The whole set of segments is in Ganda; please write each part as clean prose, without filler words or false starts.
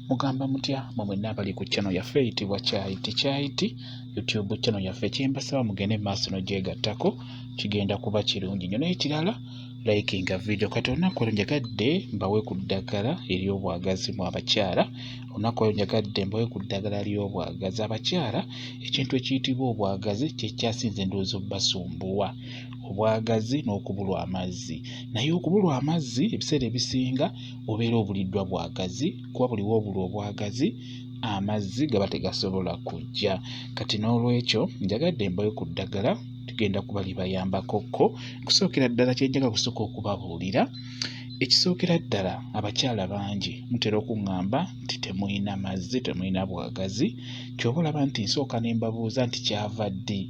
Mugamba mutya mwenna abali ku channel yaffe eyitibwa Kyayiti YouTube channel yaffe kyembasaba mugende maaso n'ogyegattako kigenda kuba kirungi nnyo. N'ekirala likinga video kati olunaku olwo njagadde mbawe ku ddagala ery'obwagazi mu abakyala. Olunaku olwo njagadde mbawe ku ddagala ly'obwagazi abakyala. Ekintu ekiyitibwa obwagazi kye kyasinze ndowooza obbasumbuwa, obwagazi n'okubulwa amazzi. Naye okubulwa amazzi ebiseera ebisinga obeera obuliddwa bwagazi, kuba buli w'obulwa obwagazi amazzi gaba tegasobola kujja. Kati n'olwekyo njagadde mbawe ku ddagala tugenda kuba libayambakokko. Kusookera ddala kye njagala kusooka okubabuulira, ekisookera ddala abakyala bangi mutera okuŋŋamba nti temulina mazzi, temulina bwagazi. Ky'oba olaba nti nsooka ne mbabuuza nti kyava ddi,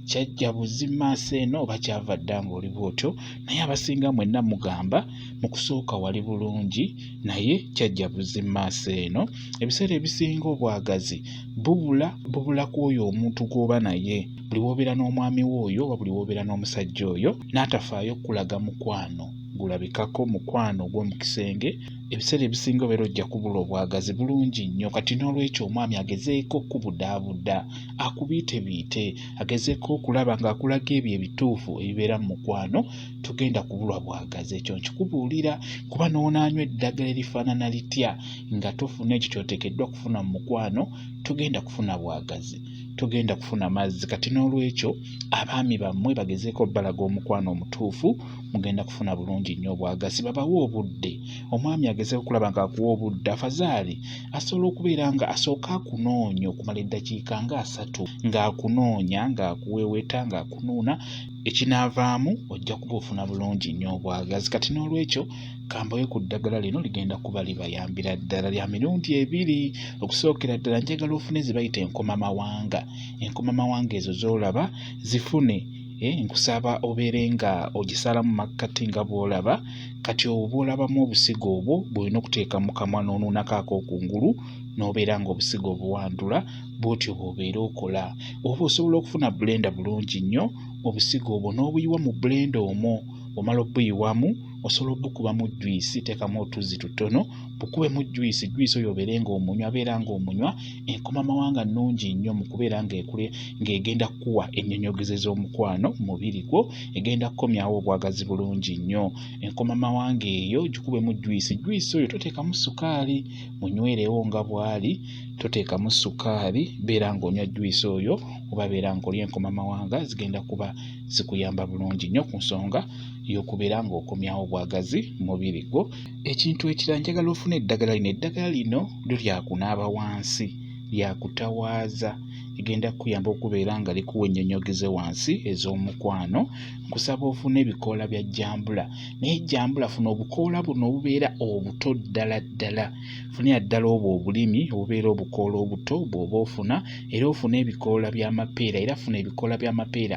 kyajja buzimaaso eno oba kyava dda ng'oli bw'otyo? Naye abasinga mwenna mugamba mu kusooka wali bulungi naye kyajja buzimaaso eno. Ebiseera ebisinga obwagazi bubula ku oyo omuntu gw'oba naye. Buli w'obeera n'omwami w'oyo oba buli w'obeera n'omusajja oyo n'atafaayo kulaga mukwano, gulabikako mukwano ogw'omu kisenge, ebiseera ebisinga obeera ojja kubula obwagazi bulungi nnyo. Kati n'olwekyo omwami agezeeko okukubudaabuda, akubiitebiite, agezeeko okulaba ng'akulaga ebyo ebituufu ebibeera mu mukwano, tugenda kubulwa bwagazi. Ekyo nkikubuulira kuba n'onaanywa eddagala erifaanana litya nga tofuna ekyo ky'oteekeddwa kufuna mu mukwano, tugenda kufuna bwagazi, tugenda kufuna mazzi. Kati n'olwekyo abaami bammwe bagezeeko balaga omukwano omutuufu, mugenda kufuna bulungi nnyo obwagazi. Babawe obudde, omwami agezeeko okulaba ng'akuwa obudde, afazaali asobola okubeera nga asooka akunoonya okumala eddakiika nga 3 ng'akunoonya, ng'akuweeweta, ng'akunuuna, ekinaavaamu ojja kuba ofuna bulungi nnyo obwagazi. Kati n'olwekyo kambawe ku ddagala lino ligenda kuba libayambira ddala lya mirundi 2. Okusookera ddala njagala ofune ze bayita enkomamawanga. Enkomamawanga ezo z'olaba zifune. Nkusaba obeere nga ogisalamu makkati nga bw'olaba. Kati obwo bw'olabamu obusigo obwo bw'olina okuteeka mu kamwa n'onuunako ak'okungulu n'obeera ng'obusigo obuwandula, bw'otyo bw'obeera okola. Oba osobola okufuna blender bulungi nnyo, obusigo obwo n'obuyiwa mu blender omwo. Omala obuyiwamu osobola obukubamu juyisi, teekamu otuzzi tutono, bukube mu juyisi oyo obeere ng'omunywa, abeera ng'omunywa. Enkomamawanga nnungi nnyo mu kubeera ng'egenda kuwa ennyonnyogeze z'omukwano mu mubiri gwo, egenda kukomyawo obwagazi bulungi nnyo. Enkomamawanga eyo gikubemu juyisi oyo toteekamu sukaali, munywerewo nga bw'ali, toteekamu sukaali, beera ng'onywa juyisi oyo oba beera ng'olya enkomamawanga, zigenda kuba zikuyamba bulungi nnyo ku nsonga y'okubeera ng'okomyawo obwagazi mu mubiri gwo. Ekintu ekirala njagala ofuna eddagala lino. Eddagala lino lyo lyakunaaba wansi, lyakutawaaza, ligenda kukuyamba okubeera nga likuwa ennyonnyogeze wansi ez'omukwano. Nkusaba ofune ebikoola bya jjambula, naye jjambula funa obukoola buno obubeera obuto ddala ddala. Funira ddala obwo obulimi obubeera obukoola obuto bw'oba ofuna, era ofune ebikoola by'amapeera, era funa ebikoola by'amapeera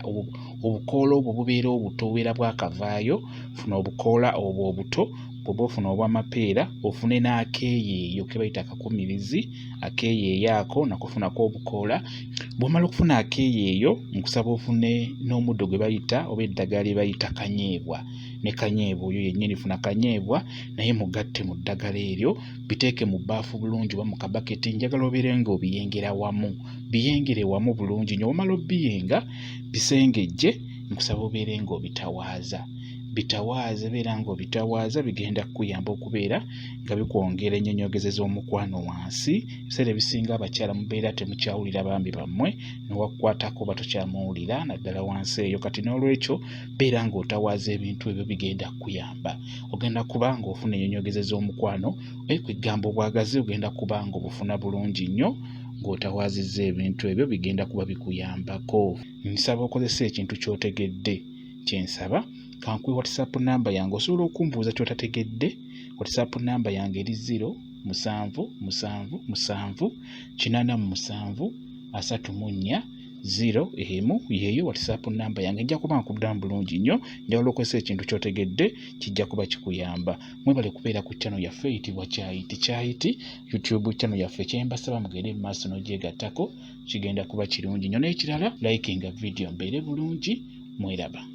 obukoola obwo bubeera obuto obubeera bwakavaayo. Funa obukoola obwo obuto bw'oba ofuna obw'amapeera, ofune n'akeeyeeyo ke bayita akakumirizi, akeeyeeyo ako nako funako obukoola. Bw'omala okufuna akeeyeeyo, nkusaba ofune n'omuddo gwe bayita oba eddagala lye bayita kanyeebwa. Ne kanyeebwa oyo yennyini, funa kanyeebwa naye mugatte mu ddagala eryo, biteeke mu bbaafu bulungi oba mu kabaketi. Njagala obeere ng'obiyengera wamu, biyengere wamu bulungi nnyo. Omala obiyenga bisengejje, nkusaba obeere ng'obitawaaza. Bitawaaze, beera ng'obitawaaza, bigenda kukuyamba okubeera nga bikwongera ennyonnyogeze z'omukwano wansi. Ebiseera ebisinga abakyala mubeera temukyawulira bambi bammwe, newakukwatako oba tokyamuwulira naddala wansi eyo. Kati n'olwekyo beera ng'otawaaza ebintu ebyo, bigenda kukuyamba. Ogenda kuba ng'ofuna ennyonnyogeze z'omukwano, kwegamba obwagazi ogenda kuba ng'obufuna bulungi nnyo ng'otawaazizza ebintu ebyo, bigenda kuba bikuyambako. Nsaba okozesa ekintu ky'otegedde. Kyensaba kankuwe WhatsApp namba yange, osobola okumbuuza ky'otategedde. WhatsApp namba yange eri 0778734 yeeyo WhatsApp namba yange. Nja kuba nkuddamu bulungi nnyo. Njagala okozesa ekintu ky'otegedde, kijja kuba kikuyamba. Mwebale kubeera ku channel yaffe eyitibwa Kyayiti YouTube channel yaffe. Kyembasaba mugende mu maaso n'ogyegattako, kigenda kuba kirungi nnyo. N'ekirala likinga video mbeere bulungi, mweraba.